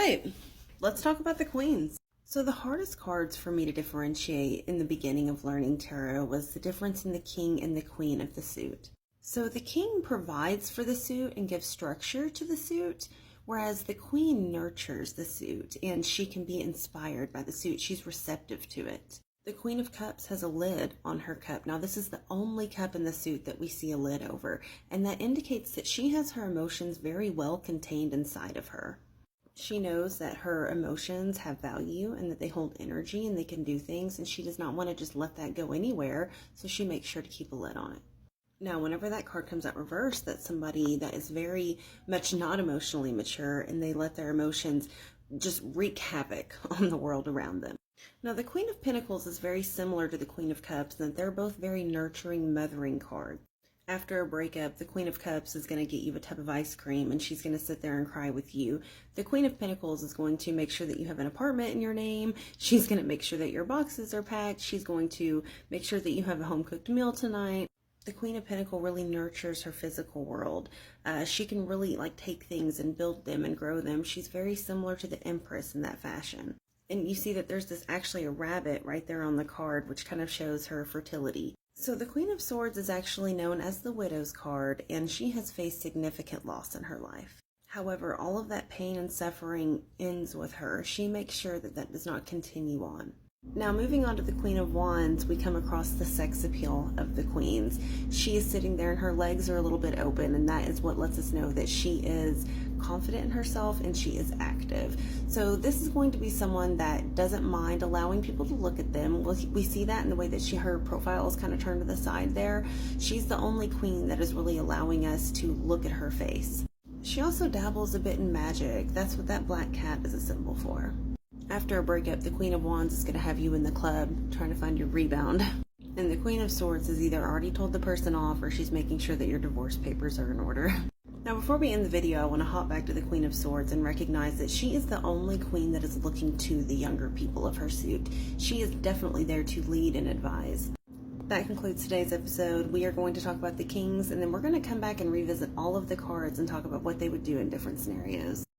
right, let's talk about the queens. So the hardest cards for me to differentiate in the beginning of learning tarot was the difference in the king and the queen of the suit. So the king provides for the suit and gives structure to the suit, whereas the queen nurtures the suit and she can be inspired by the suit. She's receptive to it. The Queen of Cups has a lid on her cup. Now, this is the only cup in the suit that we see a lid over, and that indicates that she has her emotions very well contained inside of her. She knows that her emotions have value and that they hold energy and they can do things, and she does not want to just let that go anywhere, so she makes sure to keep a lid on it. Now, whenever that card comes out reversed, that's somebody that is very much not emotionally mature and they let their emotions just wreak havoc on the world around them. Now, the Queen of Pentacles is very similar to the Queen of Cups, and they're both very nurturing, mothering cards. After a breakup, the Queen of Cups is going to get you a tub of ice cream and she's going to sit there and cry with you. The Queen of Pentacles is going to make sure that you have an apartment in your name. She's going to make sure that your boxes are packed. She's going to make sure that you have a home-cooked meal tonight. The Queen of Pentacles really nurtures her physical world. She can really take things and build them and grow them. She's very similar to the Empress in that fashion. And you see that there's actually a rabbit right there on the card, which kind of shows her fertility. So the Queen of Swords is actually known as the Widow's card, and she has faced significant loss in her life. However, all of that pain and suffering ends with her. She makes sure that that does not continue on. Now, moving on to the Queen of Wands, we come across the sex appeal of the queens. She is sitting there and her legs are a little bit open, and that is what lets us know that she is confident in herself and she is active. So this is going to be someone that doesn't mind allowing people to look at them. We see that in the way that her profile is kind of turned to the side there. She's the only queen that is really allowing us to look at her face. She also dabbles a bit in magic. That's what that black cat is a symbol for. After a breakup, the Queen of Wands is going to have you in the club trying to find your rebound. And the Queen of Swords has either already told the person off or she's making sure that your divorce papers are in order. Now, before we end the video, I want to hop back to the Queen of Swords and recognize that she is the only queen that is looking to the younger people of her suit. She is definitely there to lead and advise. That concludes today's episode. We are going to talk about the kings, and then we're going to come back and revisit all of the cards and talk about what they would do in different scenarios.